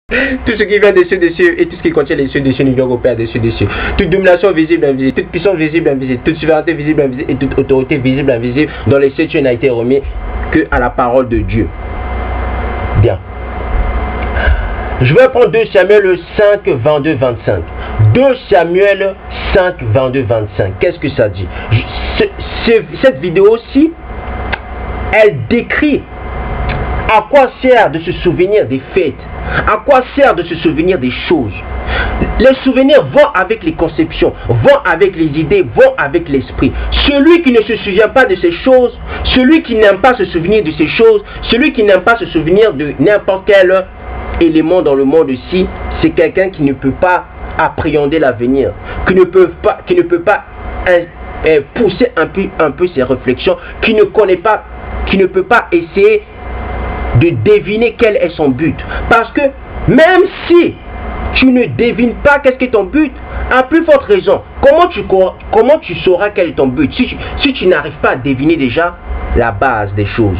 Tout ce qui vient dessus et tout ce qui contient les cieux nous doit opérer dessus. Toute domination visible, invisible, toute puissance visible, invisible, toute souveraineté visible, invisible et toute autorité visible, invisible dans les cieux n'a été remis que à la parole de Dieu. Bien. Je vais prendre 2 Samuel 5, 22, 25. 2 Samuel 5, 22, 25. Qu'est-ce que ça dit? Cette vidéo-ci, elle décrit à quoi sert de se souvenir des fêtes. À quoi sert de se souvenir des choses? Les souvenirs vont avec les conceptions, vont avec les idées, vont avec l'esprit. Celui qui ne se souvient pas de ces choses, celui qui n'aime pas se souvenir de ces choses, celui qui n'aime pas se souvenir de n'importe quel élément dans le monde ici, c'est quelqu'un qui ne peut pas appréhender l'avenir, qui ne peut pas pousser un peu ses réflexions, qui ne peut pas essayer de deviner quel est son but. Parce que même si tu ne devines pas qu'est-ce que ton but, à plus forte raison, comment tu sauras quel est ton but si tu n'arrives pas à deviner déjà la base des choses.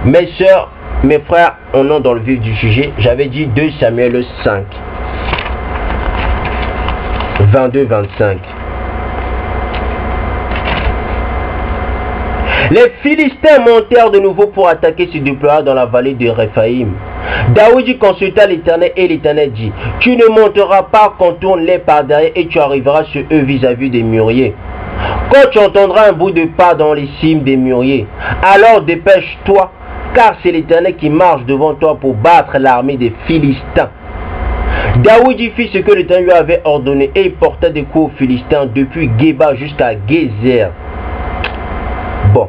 Mes soeurs, mes frères, on est dans le vif du sujet. J'avais dit 2 Samuel 5 22-25. Les Philistins montèrent de nouveau pour attaquer se déployer dans la vallée de Réphaïm. Daoud consulta l'Éternel et l'Éternel dit: tu ne monteras pas, contourne-les par derrière et tu arriveras sur eux vis-à-vis des mûriers. Quand tu entendras un bout de pas dans les cimes des mûriers, alors dépêche-toi, car c'est l'Éternel qui marche devant toi pour battre l'armée des Philistins. Daoud fit ce que l'Éternel lui avait ordonné et il porta des coups aux Philistins depuis Géba jusqu'à Gézer. Bon,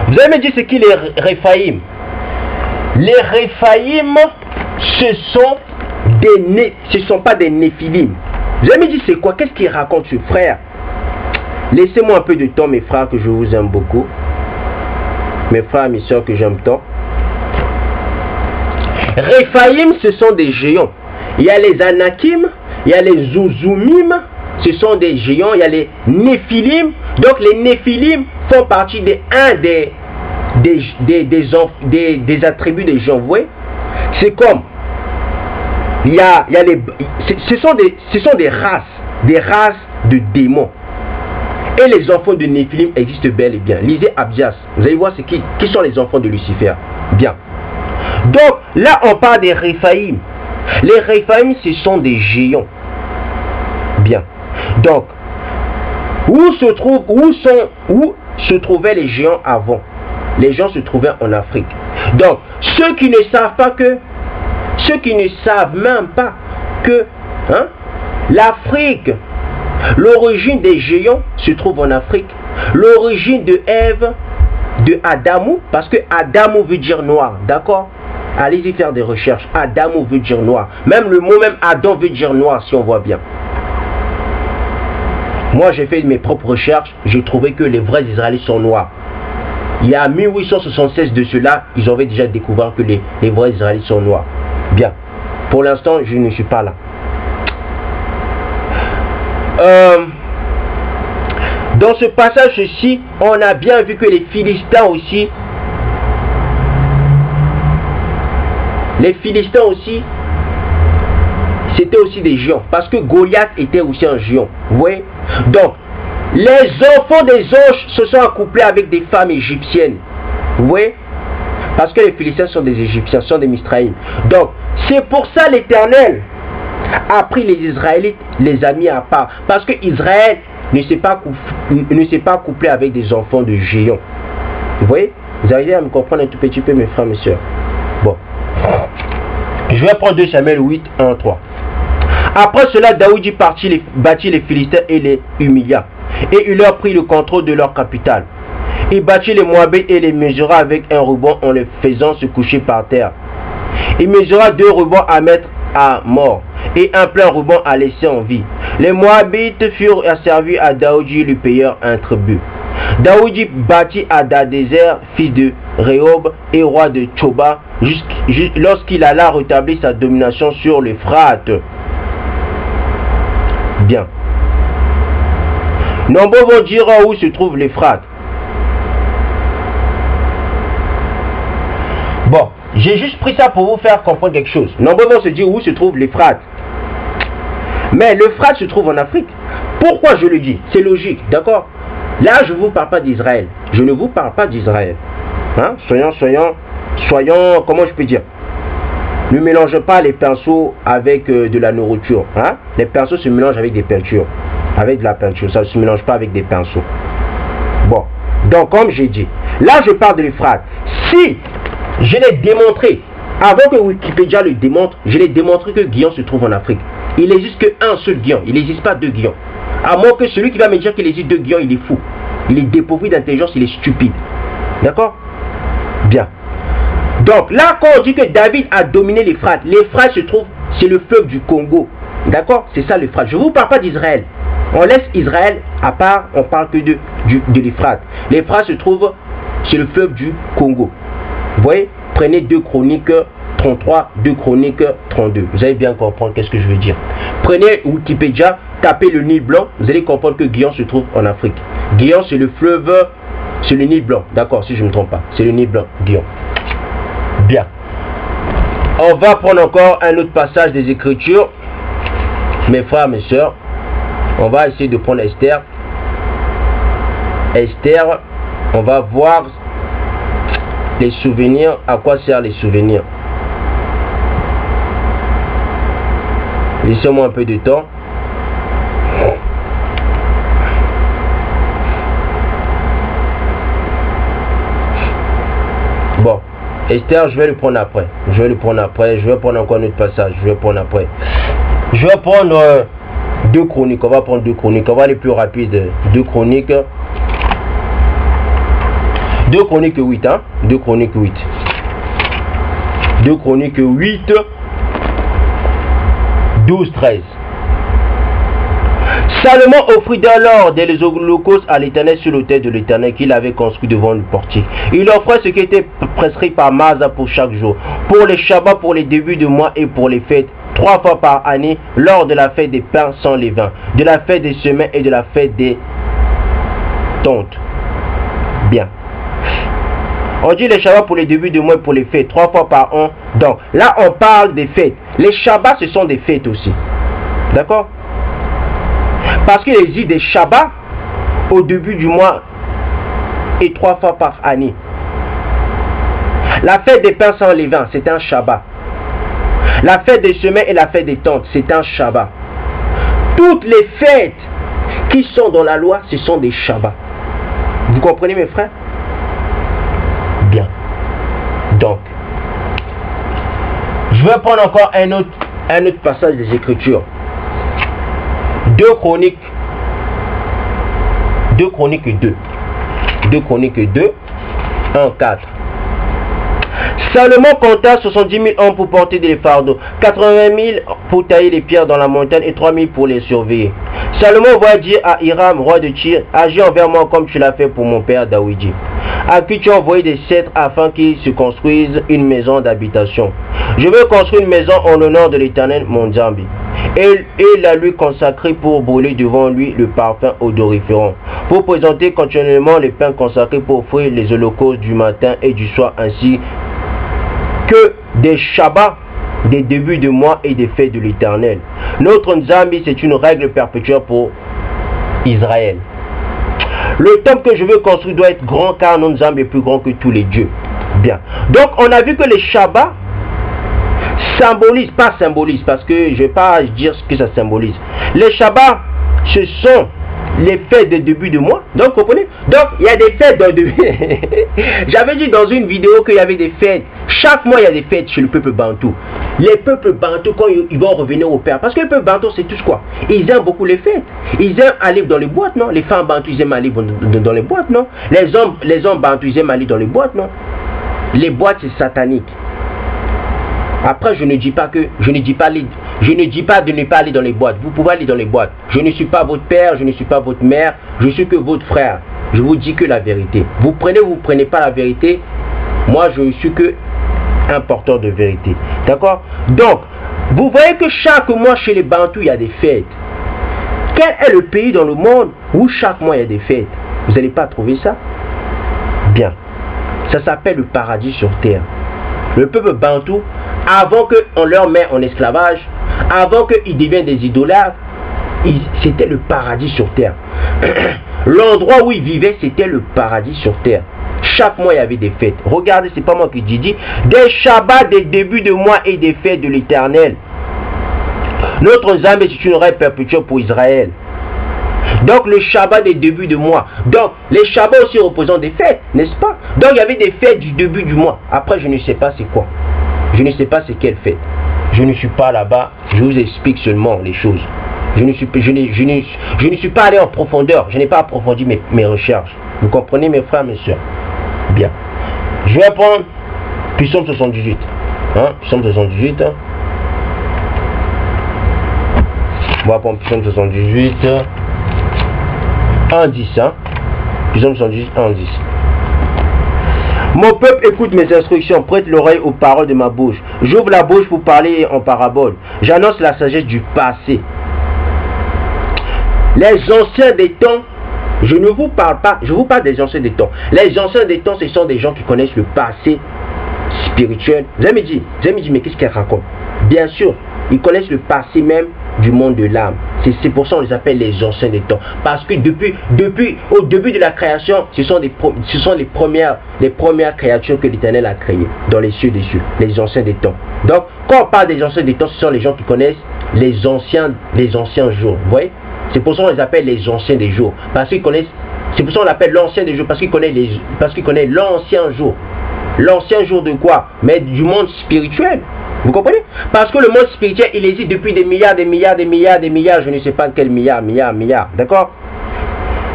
vous avez me dit c'est qui les Réphaïm? Les Réphaïm, ce sont pas des Néphilim. Vous avez me dit c'est quoi? Qu'est-ce qu'il raconte ce frère? Laissez-moi un peu de temps mes frères que je vous aime beaucoup. Mes frères et mes soeurs que j'aime tant. Réphaïm, ce sont des géants. Il y a les Anakim, il y a les Zouzumim, ce sont des géants, il y a les Néphilim. Donc les Néphilim font partie des attributs des gens. Vous voyez? C'est comme ce sont des races de démons. Et les enfants de Néphilim existent bel et bien. Lisez Abdias, vous allez voir qui sont les enfants de Lucifer. Bien. Donc là on parle des Réphaïm. Les Réphaïm, ce sont des géants. Bien. Donc, où se trouvaient les géants avant? Les gens se trouvaient en Afrique. Donc, ceux qui ne savent même pas que l'Afrique, l'origine des géants se trouve en Afrique. L'origine de Ève, de Adamou, parce que Adamou veut dire noir, d'accord? Allez-y faire des recherches. Adamou veut dire noir. Même le mot même Adam veut dire noir si on voit bien. Moi j'ai fait mes propres recherches. J'ai trouvé que les vrais Israélites sont noirs. Il y a 1876 de cela, ils avaient déjà découvert que les vrais Israélites sont noirs. Bien. Pour l'instant, je ne suis pas là. Dans ce passage-ci, on a bien vu que les Philistins aussi, c'était aussi des géants. Parce que Goliath était aussi un géant. Vous voyez? Donc, les enfants des anges se sont accouplés avec des femmes égyptiennes. Vous voyez? Parce que les Philistins sont des Égyptiens, sont des Misraïm. Donc, c'est pour ça l'Éternel a pris les Israélites, les a mis à part. Parce que Israël ne s'est pas couplé avec des enfants de géants. Vous voyez? Vous arrivez à me comprendre un tout petit peu, mes frères, mes soeurs. Bon. Je vais prendre 2 Samuel 8, 1, 3. Après cela, Daoud battit les Philistins et les humilia. Et il leur prit le contrôle de leur capitale. Il battit les Moabites et les mesura avec un ruban en les faisant se coucher par terre. Il mesura 2 rubans à mettre à mort et un plein ruban à laisser en vie. Les Moabites furent asservis à Daoud, lui payèrent un tribut. Daoud battit Hadadézer, fils de Rehob et roi de Tchoba, lorsqu'il alla rétablir sa domination sur l'Euphrate. Bien. Nombreux vont dire où se trouve l'Euphrate. Bon, J'ai juste pris ça pour vous faire comprendre quelque chose. Nombreux vont se dire où se trouve l'Euphrate. Mais l'Euphrate se trouve en Afrique. Pourquoi je le dis? C'est logique, d'accord? Là, je ne vous parle pas d'Israël. Je ne vous parle pas d'Israël. Hein? Soyons, comment je peux dire? Ne mélangez pas les pinceaux avec de la nourriture. Hein? Les pinceaux se mélangent avec des peintures. Avec de la peinture, ça ne se mélange pas avec des pinceaux. Bon, donc comme j'ai dit, là je parle de l'Euphrate. Si je l'ai démontré, avant que Wikipédia le démontre, je l'ai démontré que Guillaume se trouve en Afrique. Il n'existe qu'un seul Guillaume, il n'existe pas deux Guillaume. À moins que celui qui va me dire qu'il existe deux Guillaume, il est fou. Il est dépourvu d'intelligence, il est stupide. D'accord? Bien. Donc là, quand on dit que David a dominé l'Euphrate, l'Euphrate se trouve, c'est le fleuve du Congo. D'accord? C'est ça l'Euphrate. Je ne vous parle pas d'Israël. On laisse Israël à part, on parle que de l'Euphrate. L'Euphrate se trouve sur le fleuve du Congo. Vous voyez? Prenez 2 Chroniques 33, 2 Chroniques 32. Vous allez bien comprendre qu'est-ce que je veux dire. Prenez Wikipédia, tapez le Nil Blanc, vous allez comprendre que Guillaume se trouve en Afrique. Guillaume, c'est le fleuve, c'est le Nil Blanc. D'accord, si je ne me trompe pas. C'est le Nil Blanc, Guillaume. Bien. On va prendre encore un autre passage des Écritures. Mes frères, mes soeurs, on va essayer de prendre Esther. Esther, on va voir les souvenirs. À quoi servent les souvenirs? Laissez-moi un peu de temps. Bon, Esther, je vais le prendre après. Je vais prendre encore un autre passage. Je vais prendre 2 Chroniques. On va prendre 2 Chroniques. On va aller plus rapide. 2 Chroniques. 2 Chroniques 8. Hein? 2 Chroniques 8. 2 Chroniques 8. 12, 13. Salomon offrit de l'or des holocaustes à l'Éternel sur l'autel de l'Éternel qu'il avait construit devant le portique. Il offrait ce qui était prescrit par Masa pour chaque jour, pour les Shabbats, pour les débuts de mois et pour les fêtes, 3 fois par année, lors de la fête des pains sans levain, de la fête des semaines et de la fête des tentes. Bien. On dit les Shabbats pour les débuts de mois et pour les fêtes, 3 fois par an. Donc là, on parle des fêtes. Les Shabbats, ce sont des fêtes aussi. D'accord? Parce qu'il existe des Shabbats au début du mois et 3 fois par année. La fête des pains sans levain, c'est un Shabbat. La fête des semaines et la fête des tentes, c'est un Shabbat. Toutes les fêtes qui sont dans la loi, ce sont des Shabbats. Vous comprenez mes frères? Bien. Donc, je vais prendre encore un autre passage des Écritures. 2 Chroniques 2. 2 Chroniques 2, 1, 4. Salomon compta 70 000 hommes pour porter des fardeaux, 80 000 pour tailler les pierres dans la montagne et 3 000 pour les surveiller. Salomon va dire à Hiram, roi de Tyr, agis envers moi comme tu l'as fait pour mon père Daoudi, à qui tu as envoyé des cèdres afin qu'il se construise une maison d'habitation. Je veux construire une maison en l'honneur de l'Éternel, mon Zambi, et la lui consacrer pour brûler devant lui le parfum odoriférant, pour présenter continuellement les pains consacrés, pour offrir les holocaustes du matin et du soir, ainsi que des Shabbats, des débuts de mois et des fêtes de l'Éternel. Notre Nzambi, c'est une règle perpétuelle pour Israël. Le temple que je veux construire doit être grand, car notre Nzambi est plus grand que tous les dieux. Bien. Donc, on a vu que les Shabbats symbolisent, pas symbolisent, parce que je ne vais pas dire ce que ça symbolise. Les Shabbats, ce sont les fêtes de début de mois. Donc, vous comprenez? Donc, il y a des fêtes dans le début. J'avais dit dans une vidéo qu'il y avait des fêtes. Chaque mois, il y a des fêtes chez le peuple bantou. Les peuples bantou, quand ils vont revenir au père, parce que le peuple bantou, c'est tous quoi? Ils aiment beaucoup les fêtes. Ils aiment aller dans les boîtes, non? Les femmes bantou, ils aiment aller dans les boîtes, non? Les hommes bantou, ils aiment aller dans les boîtes, non? Les boîtes, c'est satanique. Après, je ne dis pas de ne pas aller dans les boîtes. Vous pouvez aller dans les boîtes. Je ne suis pas votre père, je ne suis pas votre mère, je suis que votre frère. Je vous dis que la vérité. Vous prenez pas la vérité. Moi, je suis que un porteur de vérité. D'accord? Donc, vous voyez que chaque mois chez les Bantous, il y a des fêtes. Quel est le pays dans le monde où chaque mois il y a des fêtes? Vous n'allez pas trouver ça? Bien. Ça s'appelle le paradis sur terre. le peuple bantou, avant qu'on leur mette en esclavage, avant qu'ils deviennent des idolâtres, c'était le paradis sur terre. L'endroit où ils vivaient, c'était le paradis sur terre. Chaque mois, il y avait des fêtes. Regardez, c'est pas moi qui dis, des Shabbats, des débuts de mois et des fêtes de l'Éternel. Notre Zambé, c'est une règle perpétuelle pour Israël. Donc, le Shabbat des débuts de mois. Donc, les Shabbats aussi représentent des fêtes, n'est-ce pas? Donc, il y avait des fêtes du début du mois. Après, je ne sais pas c'est quoi. Je ne sais pas c'est quelle fête. Je ne suis pas là-bas. Je vous explique seulement les choses. Je ne suis pas allé en profondeur. Je n'ai pas approfondi mes recherches. Vous comprenez, mes frères, mes soeurs? Bien. Je vais prendre Psaume 78. Psaume 78. On va prendre Psaume 78. 1-10. Psaume 78, 1-10. Mon peuple écoute mes instructions, prête l'oreille aux paroles de ma bouche. J'ouvre la bouche pour parler en parabole. J'annonce la sagesse du passé. Les anciens des temps, je ne vous parle pas, je vous parle des anciens des temps. Les anciens des temps, ce sont des gens qui connaissent le passé spirituel. Vous allez me dire, mais qu'est-ce qu'elle raconte? Bien sûr, ils connaissent le passé même du monde de l'âme. C'est pour ça qu'on les appelle les anciens des temps. Parce que au début de la création, ce sont les premières créatures que l'Éternel a créées dans les cieux des cieux, les anciens des temps. Donc, quand on parle des anciens des temps, ce sont les gens qui connaissent les anciens jours. Vous voyez? C'est pour ça qu'on les appelle les anciens des jours. Parce qu'ils connaissent. C'est pour ça qu'on l'appelle l'ancien des jours. Parce qu'il connaît l'ancien jour. L'ancien jour de quoi? Mais du monde spirituel. Vous comprenez? Parce que le monde spirituel, il existe depuis des milliards, je ne sais pas quel milliards. D'accord?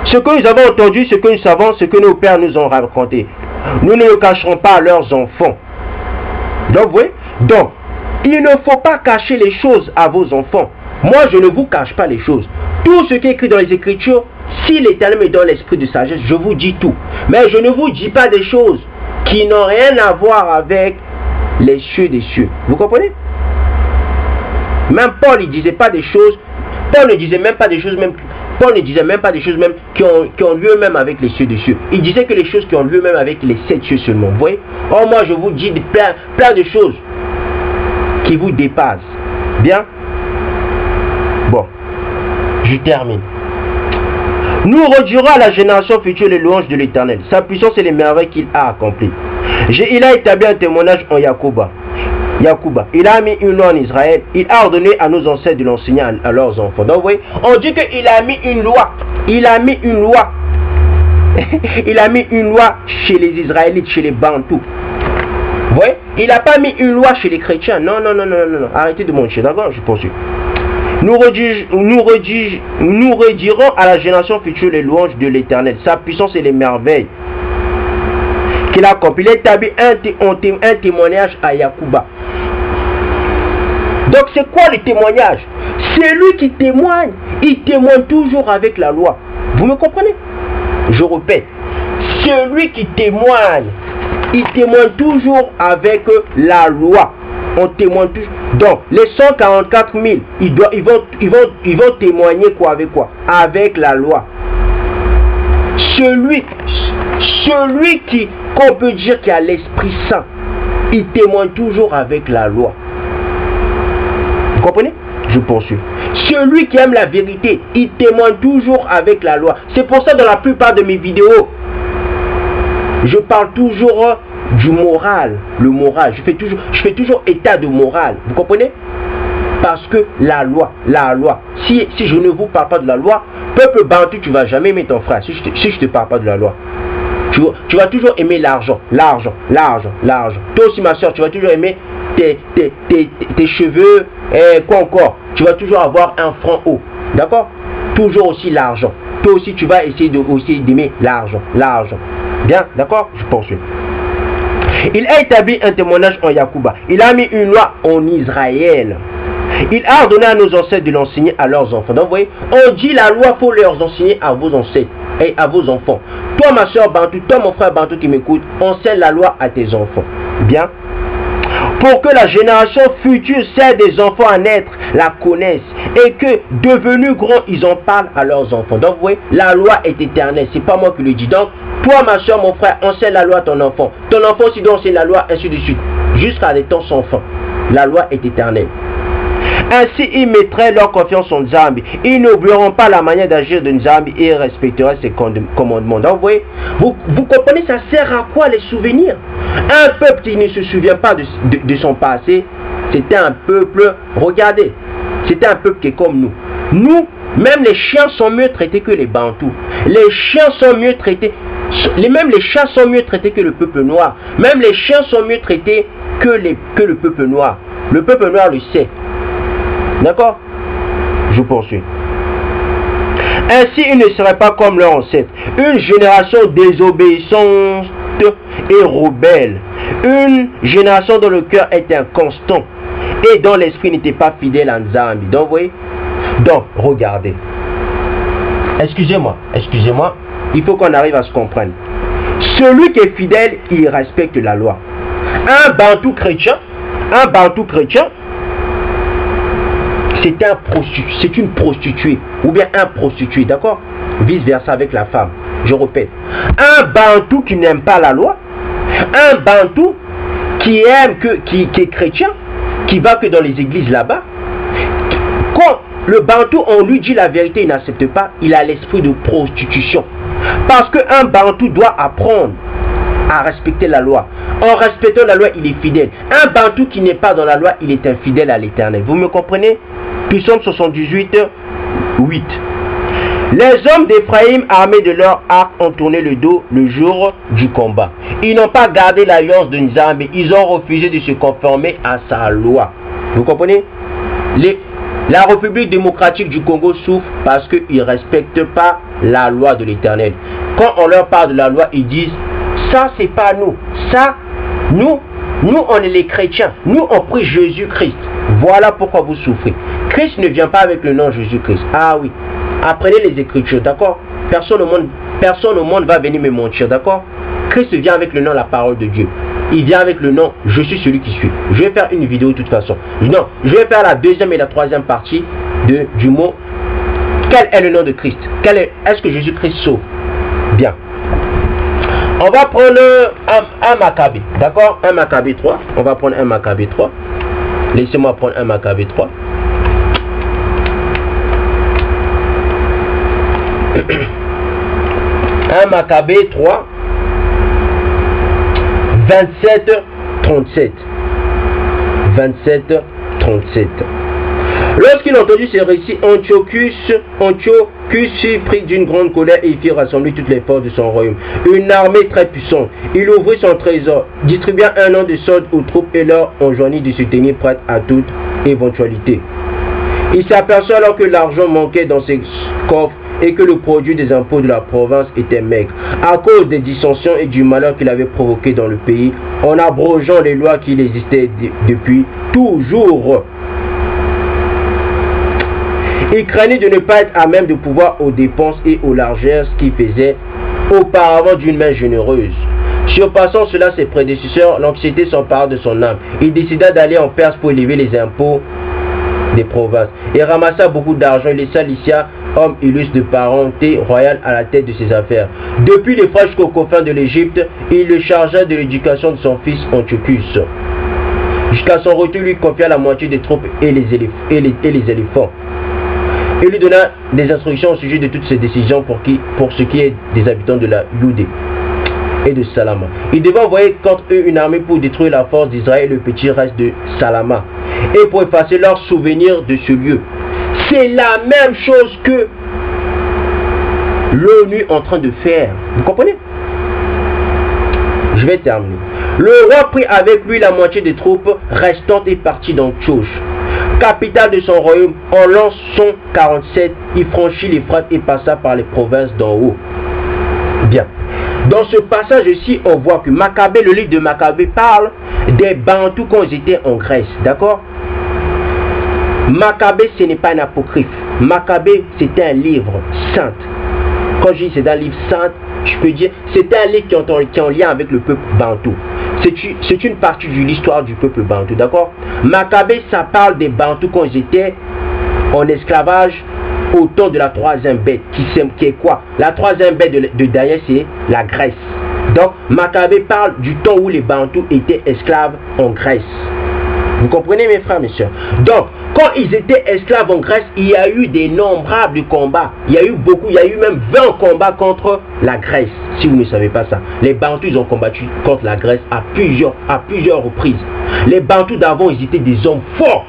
Ce que nous avons entendu, ce que nous savons, ce que nos pères nous ont raconté, nous ne le cacherons pas à leurs enfants. Donc, vous voyez? Donc, il ne faut pas cacher les choses à vos enfants. Moi, je ne vous cache pas les choses. Tout ce qui est écrit dans les Écritures, si l'Éternel me donne l'esprit de sagesse, je vous dis tout. Mais je ne vous dis pas des choses qui n'ont rien à voir avec les cieux des cieux. Vous comprenez? Même Paul, il disait pas des choses. Paul ne disait même pas des choses même. Paul ne disait même pas des choses même qui ont lieu même avec les cieux des cieux. Il disait que les choses qui ont lieu même avec les 7 cieux seulement. Vous voyez? Or moi, je vous dis plein de choses qui vous dépassent. Bien? Bon, je termine. Nous redirons à la génération future les louanges de l'Éternel, sa puissance et les merveilles qu'il a accomplies. Il a établi un témoignage en Yacouba. Il a mis une loi en Israël. Il a ordonné à nos ancêtres de l'enseigner à leurs enfants. Donc vous voyez, on dit qu'il a mis une loi. Il a mis une loi. Il a mis une loi chez les Israélites, chez les Bantous. Vous voyez, il n'a pas mis une loi chez les chrétiens. Non. Arrêtez de mentir. D'accord, je poursuis. Nous redirons à la génération future les louanges de l'Éternel, sa puissance et les merveilles qu'il a accompli. Il a établi un témoignage à Yacouba. Donc c'est quoi le témoignage? C'est lui qui témoigne. Il témoigne toujours avec la loi. Vous me comprenez? Je répète. Celui qui témoigne, il témoigne toujours avec la loi. On témoigne toujours. Donc les 144 000, ils vont témoigner quoi avec quoi? Avec la loi. Celui qu'on peut dire qui a l'Esprit Saint, il témoigne toujours avec la loi. Vous comprenez? Je poursuis. Celui qui aime la vérité, il témoigne toujours avec la loi. C'est pour ça dans la plupart de mes vidéos, je parle toujours du moral. Le moral. Je fais toujours état de morale. Vous comprenez? Parce que la loi. Si je ne vous parle pas de la loi, peuple bantu, tu ne vas jamais aimer ton frère. Si je ne te parle pas de la loi. Tu vas toujours aimer l'argent. Toi aussi, ma soeur, tu vas toujours aimer tes cheveux. Et quoi encore? Tu vas toujours avoir un front haut. D'accord? Toujours aussi l'argent. Toi aussi, tu vas essayer d'aimer l'argent. Bien? D'accord? Je poursuis. Il a établi un témoignage en Yacouba. Il a mis une loi en Israël. Il a ordonné à nos ancêtres de l'enseigner à leurs enfants. Donc vous voyez, on dit la loi pour leur enseigner à vos ancêtres et à vos enfants. Toi ma soeur Bantou, toi mon frère Bantou qui m'écoute, enseigne la loi à tes enfants. Bien. Pour que la génération future serve des enfants à naître, la connaissent et que devenus grands, ils en parlent à leurs enfants. Donc vous voyez, la loi est éternelle, c'est pas moi qui le dis. Donc toi ma soeur, mon frère, enseigne la loi à ton enfant. Ton enfant aussi doit enseigner la loi, ainsi de suite, jusqu'à des temps sans fin. La loi est éternelle. Ainsi, ils mettraient leur confiance en Nzambi. Ils n'oublieront pas la manière d'agir de Nzambi et respecteraient ses commandements. Donc, vous comprenez, ça sert à quoi les souvenirs? Un peuple qui ne se souvient pas de son passé, c'était un peuple, regardez, c'était un peuple qui est comme nous. Nous, même les chiens sont mieux traités que les Bantous. Les chiens sont mieux traités, même les chats sont mieux traités que le peuple noir. Même les chiens sont mieux traités que le peuple noir. Le peuple noir le sait. D'accord? Je poursuis. Ainsi, ils ne seraient pas comme leurs ancêtres. Une génération désobéissante et rebelle. Une génération dont le cœur était inconstant et dont l'esprit n'était pas fidèle à Nzambi. Donc, vous voyez? Donc, regardez. Excusez-moi. Il faut qu'on arrive à se comprendre. Celui qui est fidèle, il respecte la loi. Un Bantou chrétien, c'est une prostituée ou bien un prostitué, d'accord? Vice versa avec la femme. Je répète, un Bantou qui n'aime pas la loi, un Bantou qui est chrétien, qui va que dans les églises là-bas, quand le Bantou on lui dit la vérité, il n'accepte pas, il a l'esprit de prostitution. Parce qu'un Bantou doit apprendre à respecter la loi. En respectant la loi, il est fidèle. Un Bantou qui n'est pas dans la loi, il est infidèle à l'Éternel. Vous me comprenez? Psaume 78, 8. Les hommes d'Éphraïm armés de leurs arcs ont tourné le dos le jour du combat. Ils n'ont pas gardé l'alliance de Nzambi. Ils ont refusé de se conformer à sa loi. Vous comprenez? La République démocratique du Congo souffre parce qu'ils ne respectent pas la loi de l'Éternel. Quand on leur parle de la loi, ils disent ça c'est pas nous. Ça, nous on est les chrétiens. Nous on prie Jésus-Christ. Voilà pourquoi vous souffrez. Christ ne vient pas avec le nom Jésus-Christ. Ah oui. Apprenez les Écritures, d'accord? Personne au monde va venir me mentir, d'accord? Christ vient avec le nom, la parole de Dieu. Il vient avec le nom, je suis celui qui suis. Je vais faire une vidéo de toute façon. Non, je vais faire la deuxième et la troisième partie du mot. Quel est le nom de Christ? Est-ce que Jésus-Christ sauve? Bien. On va prendre un Maccabée, d'accord? Un Maccabée 3. On va prendre un Maccabée 3. Laissez-moi prendre un Maccabée 3. Un Maccabée 3. 27, 37. 27, 37. Lorsqu'il entendit ces récits, Antiochus fut pris d'une grande colère et il fit rassembler toutes les forces de son royaume. Une armée très puissante. Il ouvrit son trésor, distribua un an de soldes aux troupes et leur enjoignit de se tenir prêtes à toute éventualité. Il s'aperçut alors que l'argent manquait dans ses coffres et que le produit des impôts de la province était maigre, à cause des dissensions et du malheur qu'il avait provoqué dans le pays, en abrogeant les lois qui existaient depuis toujours. Il craignait de ne pas être à même de pouvoir aux dépenses et aux largeurs qu'il faisait auparavant d'une main généreuse. Surpassant cela ses prédécesseurs, l'anxiété s'empara de son âme. Il décida d'aller en Perse pour élever les impôts des provinces. Il ramassa beaucoup d'argent et laissa Lysia, homme illustre de parenté royale, à la tête de ses affaires. Depuis l'Euphrates jusqu'aux confins de l'Égypte, il le chargea de l'éducation de son fils Antiochus. Jusqu'à son retour, il lui confia la moitié des troupes et les éléphants. Il lui donna des instructions au sujet de toutes ses décisions pour ce qui est des habitants de la Judée et de Salama. Il devait envoyer contre eux une armée pour détruire la force d'Israël et le petit reste de Salama, et pour effacer leurs souvenirs de ce lieu. C'est la même chose que l'ONU est en train de faire. Vous comprenez? Je vais terminer. Le roi prit avec lui la moitié des troupes restantes et partit d'Antioche, capitale de son royaume. En l'an 147, il franchit l'Euphrate et passa par les provinces d'en haut. Bien. Dans ce passage-ci, on voit que Maccabée, le livre de Maccabée, parle des Bantous quand ils étaient en Grèce. D'accord? Maccabée, ce n'est pas un apocryphe. Maccabée, c'était un livre saint. Quand je dis c'est un livre saint, je peux dire c'est un livre qui est en lien avec le peuple Bantou. c'est une partie de l'histoire du peuple bantou, d'accord? Maccabée, ça parle des bantous quand ils étaient en esclavage au temps de la troisième bête, qui est quoi? La troisième bête de Daniel, c'est la Grèce. Donc, Maccabée parle du temps où les bantous étaient esclaves en Grèce. Vous comprenez, mes frères, mes soeurs? Donc, quand ils étaient esclaves en Grèce, il y a eu d'innombrables combats. Il y a eu beaucoup, il y a eu même 20 combats contre la Grèce. Si vous ne savez pas ça, les Bantous, ils ont combattu contre la Grèce à plusieurs reprises. Les Bantous d'avant, ils étaient des hommes forts.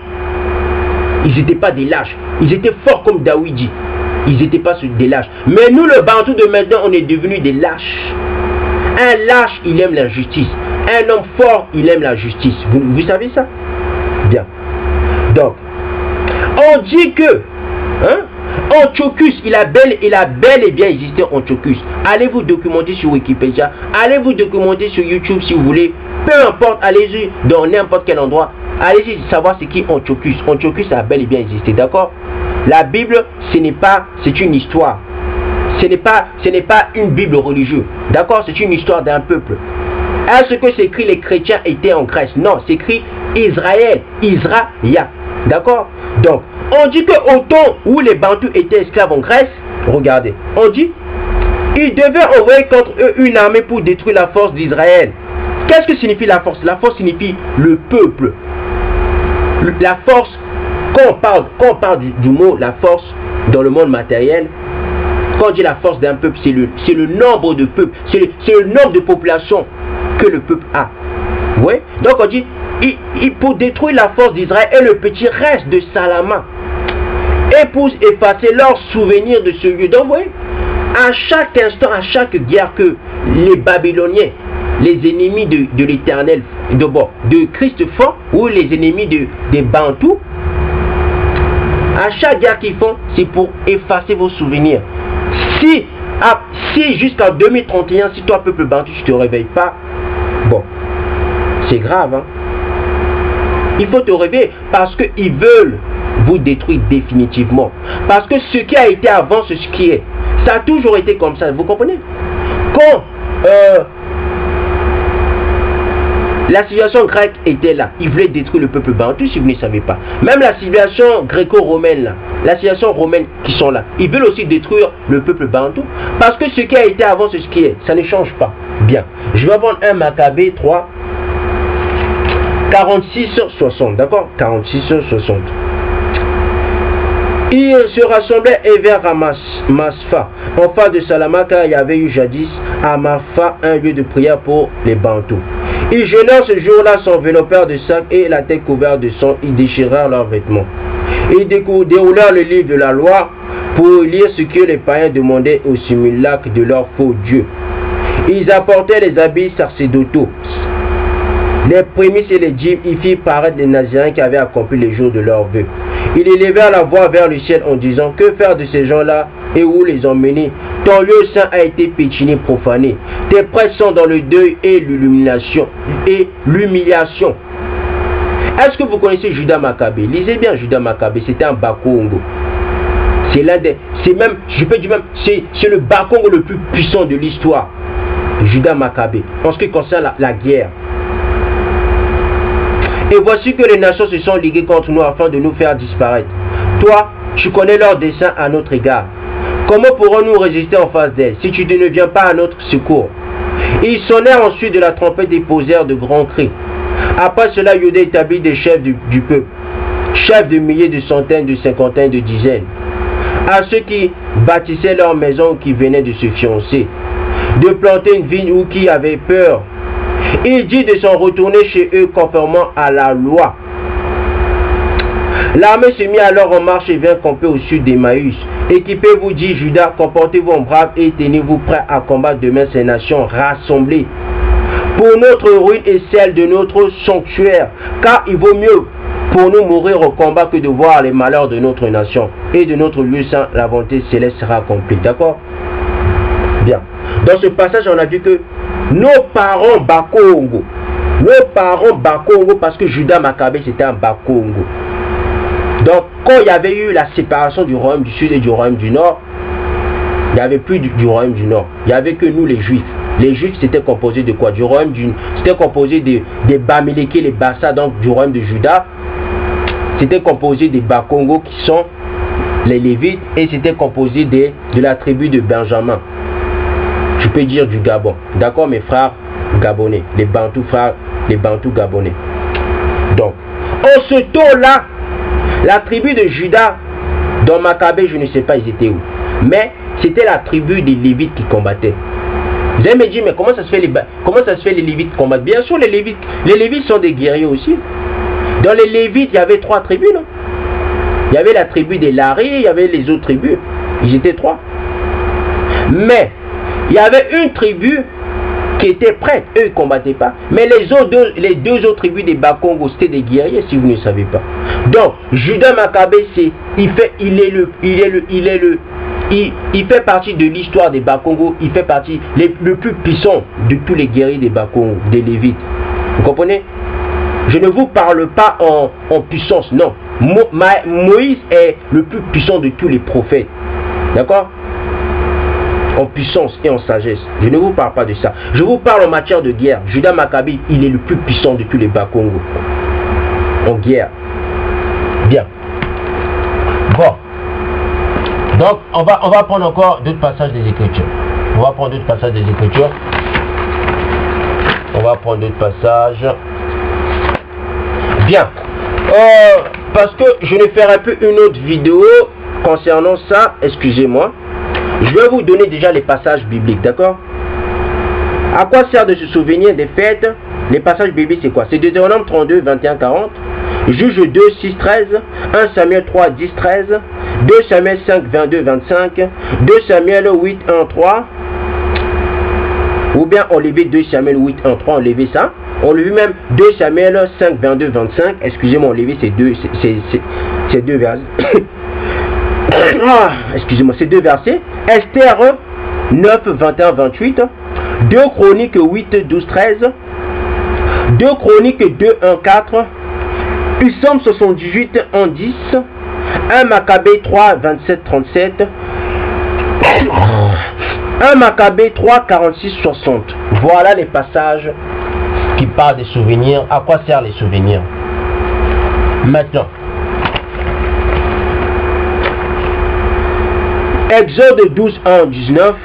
Ils n'étaient pas des lâches. Ils étaient forts comme Dawidi. Ils n'étaient pas des lâches. Mais nous, le Bantou de maintenant, on est devenus des lâches. Un lâche, il aime la justice. Un homme fort, il aime la justice. Vous savez ça? Bien. Donc, on dit que Antiochus, il a bel et bien existé Antiochus. Allez vous documenter sur Wikipédia, allez vous documenter sur YouTube si vous voulez. Peu importe, allez-y dans n'importe quel endroit. Allez-y savoir c'est qui Antiochus. Antiochus a bel et bien existé, d'accord? La Bible, c'est une histoire. Ce n'est pas une Bible religieuse, d'accord? C'est une histoire d'un peuple. Est-ce que c'est écrit les chrétiens étaient en Grèce? Non, c'est écrit Israël, Israël, d'accord? Donc, on dit qu'au temps où les Bantous étaient esclaves en Grèce, regardez, on dit, ils devaient envoyer contre eux une armée pour détruire la force d'Israël. Qu'est-ce que signifie la force? La force signifie le peuple. La force, quand on parle du mot la force dans le monde matériel, quand on dit la force d'un peuple, c'est le nombre de peuples, c'est le nombre de populations que le peuple a. Oui? Donc on dit, pour détruire la force d'Israël et le petit reste de Salama, et pour effacer leur souvenir de ce lieu. Donc vous voyez, à chaque instant, à chaque guerre que les Babyloniens, les ennemis de l'Éternel, de Christ font, ou les ennemis des Bantous, à chaque guerre qu'ils font, c'est pour effacer vos souvenirs. Si jusqu'en 2031, si toi, peuple Bantou, tu ne te réveilles pas, bon, c'est grave, hein. Il faut te réveiller parce qu'ils veulent vous détruire définitivement. Parce que ce qui a été avant, c'est ce qui est. Ça a toujours été comme ça, vous comprenez? Quand la civilisation grecque était là, ils voulaient détruire le peuple bantou, si vous ne savez pas. Même la civilisation gréco-romaine, là, la civilisation romaine qui sont là, ils veulent aussi détruire le peuple bantou. Parce que ce qui a été avant, c'est ce qui est. Ça ne change pas. Bien. Je vais prendre un Maccabée 3. 46-60, d'accord? 46-60. Ils se rassemblaient et vers Masfa, en face de Salama, car il y avait eu jadis à Masfa un lieu de prière pour les Bantous. Ils jeûnèrent ce jour-là, s'enveloppèrent de sacs et la tête couverte de sang, ils déchirèrent leurs vêtements. Ils déroulèrent le livre de la loi pour lire ce que les païens demandaient au simulacre de leur faux dieu. Ils apportaient les habits sacerdotaux, les prémices et les dîmes. Ils firent paraître les Nazaréens qui avaient accompli les jours de leur vœu. Ils élevèrent la voix vers le ciel en disant: que faire de ces gens-là et où les emmener? Ton lieu saint a été pétiné, profané. Tes prêtres sont dans le deuil et l'illumination et l'humiliation. Est-ce que vous connaissez Judas Maccabée? Lisez bien Judas Maccabée, c'était un Bakongo. C'est l'un des, c'est même, je peux dire même, c'est le Bakongo le plus puissant de l'histoire. Judas Maccabée, en ce qui concerne la guerre. Et voici que les nations se sont liguées contre nous afin de nous faire disparaître. Toi, tu connais leur dessein à notre égard. Comment pourrons-nous résister en face d'elles si tu ne viens pas à notre secours? Ils sonnèrent ensuite de la trompette et posèrent de grands cris. Après cela, Juda établit des chefs du peuple, chefs de milliers, de centaines, de cinquantaines, de dizaines, à ceux qui bâtissaient leur maison ou qui venaient de se fiancer, de planter une vigne ou qui avaient peur. Il dit de s'en retourner chez eux conformément à la loi. L'armée se mit alors en marche et vint camper au sud d'Emmaüs. Équipez-vous, dit Judas, comportez-vous en brave et tenez-vous prêts à combattre demain ces nations rassemblées pour notre ruine et celle de notre sanctuaire, car il vaut mieux pour nous mourir au combat que de voir les malheurs de notre nation et de notre lieu saint. La volonté céleste sera accomplie. D'accord? Bien. Dans ce passage, on a vu que nos parents Bakongo, parce que Judas Maccabée c'était un Bakongo. Donc quand il y avait eu la séparation du royaume du sud et du royaume du nord, il n'y avait plus du royaume du nord, il n'y avait que nous les juifs. Les Juifs, c'était composé de quoi? Du royaume c'était composé des Bamileke, les Bassa, donc du royaume de Juda. C'était composé des Bakongo qui sont les Lévites, et c'était composé de la tribu de Benjamin. Je peux dire du Gabon. D'accord, mes frères gabonais, les Bantous frères, les Bantous gabonais. Donc, en ce temps-là, la tribu de Juda, dans Maccabée, je ne sais pas ils étaient où, mais c'était la tribu des Lévites qui combattaient. Vous allez me dire, mais comment ça se fait les Lévites combattent? Bien sûr, les Lévites sont des guerriers aussi. Dans les Lévites, il y avait 3 tribus, non? Il y avait la tribu des Lari, il y avait les autres tribus. Ils étaient 3. Mais, il y avait une tribu qui était prête. Eux, ils ne combattaient pas. Mais les deux autres tribus des Bakongo, c'était des guerriers, si vous ne savez pas. Donc, Juda Maccabée, il fait partie de l'histoire des Bakongo. Il fait partie le plus puissant de tous les guerriers des Bakongo, des Lévites. Vous comprenez? Je ne vous parle pas en puissance, non. Moïse est le plus puissant de tous les prophètes. D'accord? En puissance et en sagesse. Je ne vous parle pas de ça. Je vous parle en matière de guerre. Juda Maccabée, il est le plus puissant de tous les Bakongo. En guerre. Bien. Bon. Donc, on va prendre encore d'autres passages des Écritures. On va prendre d'autres passages des Écritures. On va prendre d'autres passages. Bien. Parce que je ne ferai plus une autre vidéo concernant ça, excusez-moi. Je vais vous donner déjà les passages bibliques, d'accord? À quoi sert de se souvenir des fêtes? Les passages bibliques, c'est quoi? C'est Deutéronome 32, 21, 40. Juge 2, 6, 13. 1 Samuel 3, 10, 13. 2 Samuel 5, 22, 25. 2 Samuel 8, 1, 3. Ou bien enlever 2 Samuel 8, 1, 3, enlever ça. On le vit même 2 Samuel 5, 22, 25. Excusez-moi, enlever ces deux versets. Excusez-moi, ces deux versets. Esther 9, 21, 28. 2 Chroniques 8, 12, 13. 2 Chroniques 2, 1, 4. Psaume 78, 1, 10. 1 Maccabée 3, 27, 37. 1 Maccabée 3, 46, 60. Voilà les passages qui parlent des souvenirs. À quoi servent les souvenirs? Maintenant, Exode 12, 1, 19.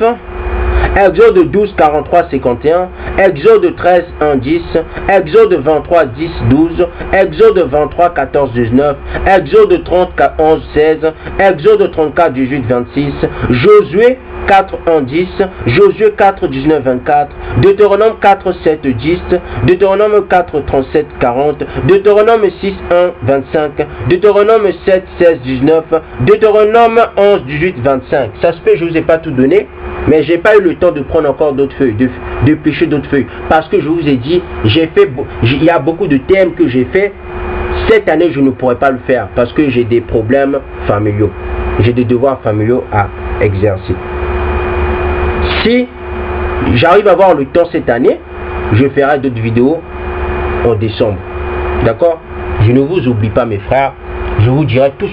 Exode 12, 43, 51. Exode 13, 1, 10. Exode 23, 10, 12. Exode 23, 14, 19. Exode 30, 11, 16. Exode 34, 18, 26. Josué 4, 1, 10. Josué 4, 19, 24. Deutéronome 4, 7, 10. Deutéronome 4, 37, 40. Deutéronome 6, 1, 25. Deutéronome 7, 16, 19. Deutéronome 11, 18, 25. Ça se fait, je ne vous ai pas tout donné. Mais j'ai pas eu le temps de prendre encore d'autres feuilles, de pêcher d'autres feuilles. Parce que je vous ai dit, il y a beaucoup de thèmes que j'ai fait. Cette année, je ne pourrais pas le faire parce que j'ai des problèmes familiaux. J'ai des devoirs familiaux à exercer. Si j'arrive à avoir le temps cette année, je ferai d'autres vidéos en décembre. D'accord? Je ne vous oublie pas, mes frères. Je vous dirai tous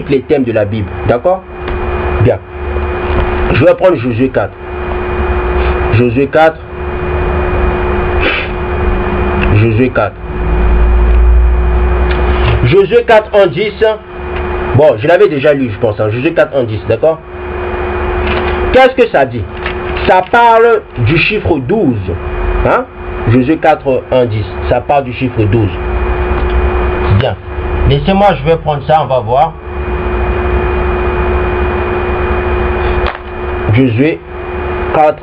les thèmes de la Bible. D'accord? Bien. Je vais prendre Josué 4. Josué 4. Josué 4. Josué 4 en 10. Bon, je l'avais déjà lu, je pense. Hein. Josué 4 en 10, d'accord? Qu'est-ce que ça dit? Ça parle du chiffre 12. Hein? Josué 4 en 10. Ça parle du chiffre 12. Bien. Laissez-moi, je vais prendre ça, on va voir. Josué 4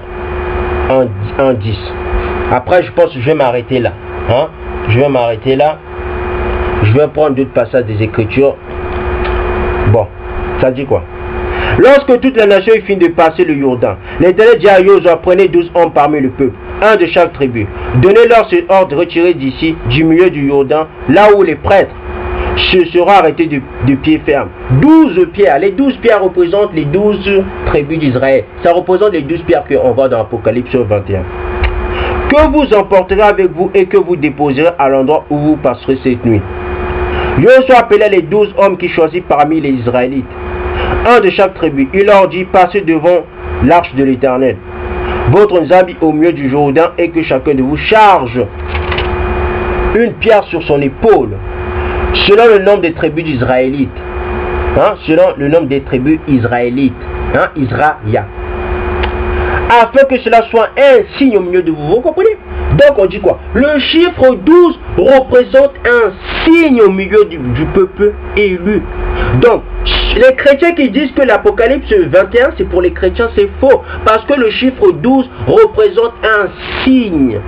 en 10. Après, je pense que je vais m'arrêter là. Hein? Je vais m'arrêter là. Je vais prendre d'autres passages des Écritures. Bon, ça dit quoi? Lorsque toute la nation finit de passer le Jourdain, l'Éternel dit à Josué, prenez 12 hommes parmi le peuple, un de chaque tribu. Donnez-leur ce ordre, retirez d'ici, du milieu du Jourdain, là où les prêtres se seront arrêtés de pied ferme. 12 pierres. Les 12 pierres représentent les 12 tribus d'Israël. Ça représente les 12 pierres qu'on voit dans Apocalypse 21. Que vous emporterez avec vous et que vous déposerez à l'endroit où vous passerez cette nuit. Josué appela les 12 hommes qui choisit parmi les Israélites, un de chaque tribu. Il leur dit, passez devant l'arche de l'Éternel. votre Nzambi au milieu du Jourdain et que chacun de vous charge une pierre sur son épaule, selon le nombre des tribus d'Israélites. Hein, selon le nombre des tribus israélites. Hein, Israël. Afin que cela soit un signe au milieu de vous. Vous comprenez? Donc on dit quoi? Le chiffre 12 représente un signe au milieu du peuple élu. Donc, les chrétiens qui disent que l'Apocalypse 21 c'est pour les chrétiens, c'est faux. Parce que le chiffre 12 représente un signe.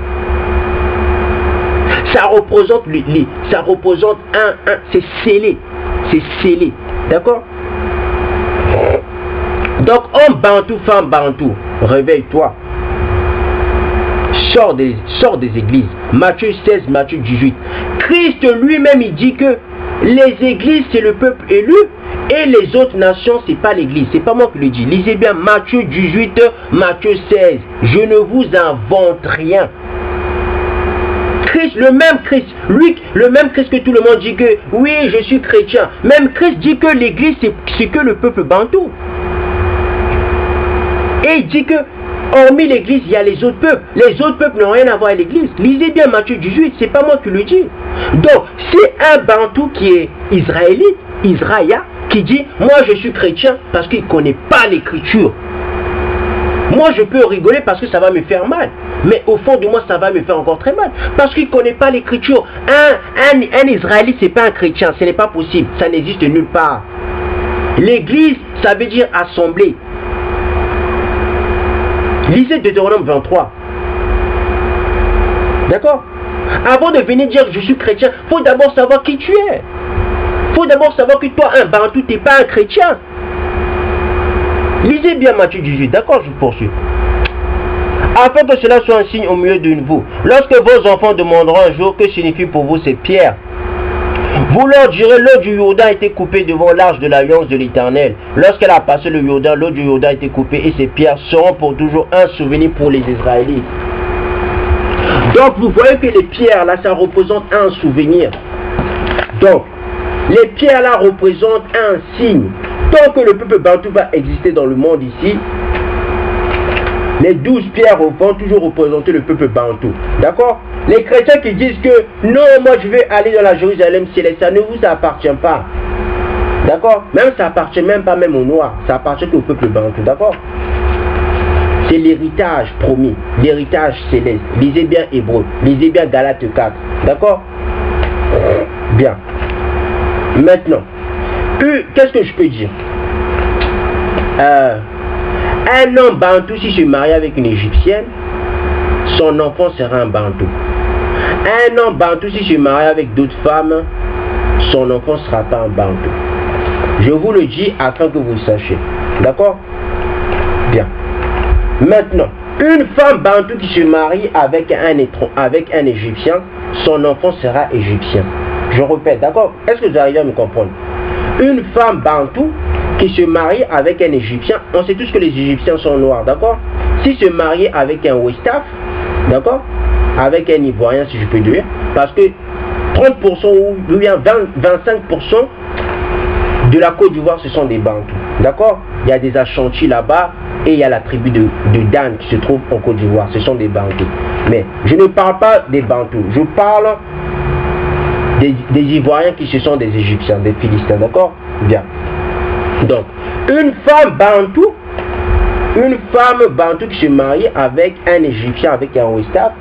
Ça représente c'est scellé. C'est scellé. D'accord? Donc, homme bantou, femme bantou, réveille-toi. Sors des églises. Matthieu 16, Matthieu 18. Christ lui-même, il dit que les églises, c'est le peuple élu et les autres nations, c'est pas l'église. C'est pas moi qui le dis. Lisez bien Matthieu 18, Matthieu 16. Je ne vous invente rien. Christ, le même Christ, lui, le même Christ que tout le monde dit que oui, je suis chrétien. Même Christ dit que l'église, c'est que le peuple bantou. Et il dit que, hormis l'église, il y a les autres peuples. Les autres peuples n'ont rien à voir avec l'église. Lisez bien Matthieu 18, c'est pas moi qui le dis. Donc, c'est un bantou qui est israélite, Israël, qui dit, moi je suis chrétien parce qu'il ne connaît pas l'écriture. Moi je peux rigoler parce que ça va me faire mal. Mais au fond de moi, ça va me faire encore très mal. Parce qu'il ne connaît pas l'écriture. Un Israélite, ce n'est pas un chrétien. Ce n'est pas possible. Ça n'existe nulle part. L'église, ça veut dire assemblée. Lisez Deutéronome 23. D'accord? Avant de venir dire que je suis chrétien, il faut d'abord savoir qui tu es. Il faut d'abord savoir que toi, un bantou, tu n'es pas un chrétien. Lisez bien Matthieu 18. D'accord, je poursuis. Afin que cela soit un signe au milieu de vous. Lorsque vos enfants demanderont un jour que signifie pour vous ces pierres, vous leur direz, l'eau du Jourdain a été coupée devant l'arche de l'alliance de l'Éternel. Lorsqu'elle a passé le Jourdain, l'eau du Jourdain a été coupée et ces pierres seront pour toujours un souvenir pour les Israélites. Donc vous voyez que les pierres là, ça représente un souvenir. Donc, les pierres là représentent un signe. Tant que le peuple bantou va exister dans le monde ici, les 12 pierres vont toujours représenter le peuple bantou. D'accord? Les chrétiens qui disent que non, moi je vais aller dans la Jérusalem céleste, ça ne vous appartient pas. D'accord? Même ça appartient même pas même aux noirs, ça appartient qu'au peuple bantou. D'accord? C'est l'héritage promis, l'héritage céleste. Lisez bien Hébreu, lisez bien Galates 4. D'accord? Bien. Maintenant, qu'est-ce que je peux dire? Un homme bantou, si je me marie avec une égyptienne, son enfant sera un bantou. Un homme bantou, si je me marie avec d'autres femmes, son enfant ne sera pas un bantou. Je vous le dis afin que vous le sachiez. D'accord? Bien. Maintenant, une femme bantou qui se marie avec un égyptien, son enfant sera égyptien. Je répète, d'accord? Est-ce que vous arrivez à me comprendre? Une femme bantou qui se marie avec un égyptien, on sait tous que les égyptiens sont noirs, d'accord? Si se marie avec un Westaf, d'accord? Avec un Ivoirien, si je peux dire, parce que 30% ou bien 25% de la Côte d'Ivoire, ce sont des bantous, d'accord? Il y a des Ashanti là-bas et il y a la tribu de Dan qui se trouve en Côte d'Ivoire, ce sont des bantous. Mais je ne parle pas des bantous, je parle des Ivoiriens qui se sont des Égyptiens, des Philistins, d'accord? Bien. Donc, une femme bantou qui se marie avec un Égyptien, avec un Westaf,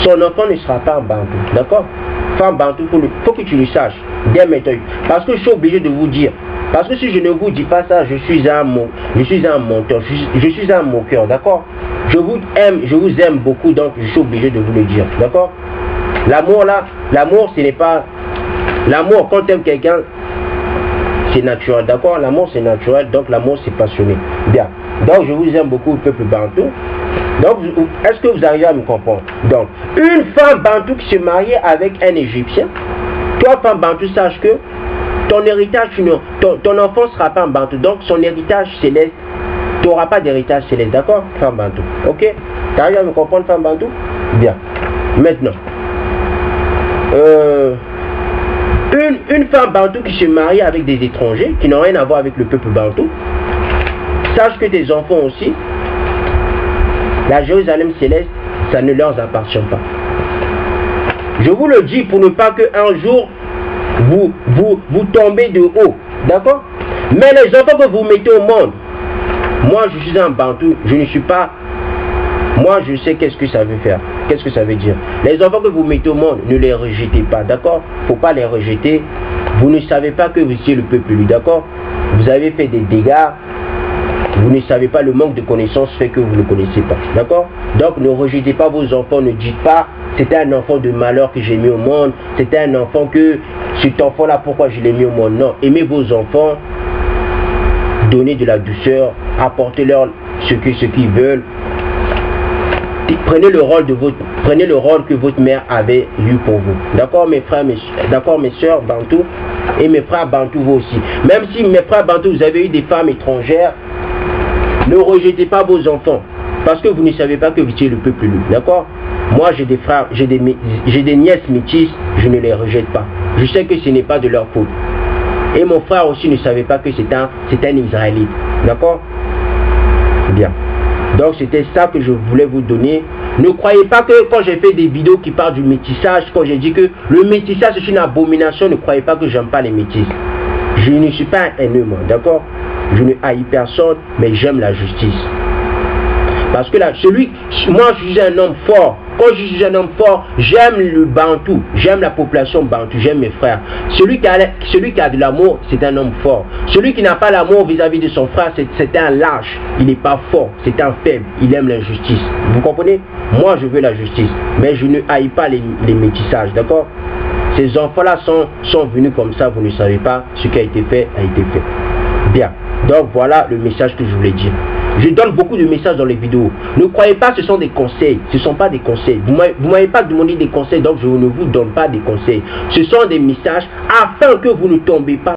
son enfant ne sera pas un bantou, d'accord? Femme bantou, il faut que tu le saches, dès maintenant. Parce que je suis obligé de vous dire, parce que si je ne vous dis pas ça, je suis un menteur, je suis un moqueur, d'accord? Je vous aime beaucoup, donc je suis obligé de vous le dire, d'accord? L'amour là, l'amour ce n'est pas... L'amour, quand tu aimes quelqu'un, c'est naturel, d'accord? L'amour c'est naturel, donc l'amour c'est passionné. Bien. Donc je vous aime beaucoup, le peuple bantou. Donc, est-ce que vous arrivez à me comprendre? Donc, une femme bantou qui se marie avec un Égyptien, toi femme bantou, sache que ton héritage, ton enfant ne sera pas un bantou. Donc son héritage céleste, tu n'auras pas d'héritage céleste, d'accord? Femme bantou. Ok? Tu arrives à me comprendre, femme bantou? Bien. Maintenant, une femme bantou qui se marie avec des étrangers qui n'ont rien à voir avec le peuple bantou, sache que tes enfants aussi La Jérusalem céleste, ça ne leur appartient pas. Je vous le dis pour ne pas qu'un jour, vous tombez de haut. D'accord? Mais les enfants que vous mettez au monde, moi je suis un Bantou, je ne suis pas... Moi je sais qu'est-ce que ça veut faire, qu'est-ce que ça veut dire. Les enfants que vous mettez au monde, ne les rejetez pas, d'accord? Faut pas les rejeter. Vous ne savez pas que vous étiez le peuple élu, d'accord? Vous avez fait des dégâts. Vous ne savez pas, le manque de connaissances fait que vous ne connaissez pas, d'accord? Donc ne rejetez pas vos enfants, ne dites pas c'était un enfant de malheur que j'ai mis au monde, c'était un enfant que cet enfant là pourquoi je l'ai mis au monde. Non, aimez vos enfants, donnez de la douceur, apportez-leur ce qu'ils veulent. Prenez le rôle que votre mère avait eu pour vous. D'accord mes frères, mes soeurs Bantou et mes frères Bantou vous aussi. Même si mes frères Bantou vous avez eu des femmes étrangères, ne rejetez pas vos enfants parce que vous ne savez pas que vous étiez le peuple élu. D'accord? Moi j'ai des frères, j'ai des nièces métisses, je ne les rejette pas. Je sais que ce n'est pas de leur faute. Et mon frère aussi ne savait pas que c'est un Israélite. D'accord? Bien. Donc c'était ça que je voulais vous donner. Ne croyez pas que quand j'ai fait des vidéos qui parlent du métissage, quand j'ai dit que le métissage c'est une abomination, ne croyez pas que j'aime pas les métis. Je ne suis pas un haineux, d'accord? Je ne haïs personne, mais j'aime la justice. Parce que là, moi je suis un homme fort. Quand je suis un homme fort, j'aime le Bantou, j'aime la population Bantou, j'aime mes frères. Celui qui a de l'amour, c'est un homme fort. Celui qui n'a pas l'amour vis-à-vis de son frère, c'est un lâche. Il n'est pas fort, c'est un faible. Il aime l'injustice. Vous comprenez? Moi, je veux la justice, mais je ne haïs pas les métissages, d'accord? Ces enfants-là sont venus comme ça, vous ne savez pas, ce qui a été fait, a été fait. Bien, donc voilà le message que je voulais dire. Je donne beaucoup de messages dans les vidéos. Ne croyez pas que ce sont des conseils. Ce ne sont pas des conseils. Vous ne m'avez pas demandé des conseils, donc je ne vous donne pas des conseils. Ce sont des messages afin que vous ne tombez pas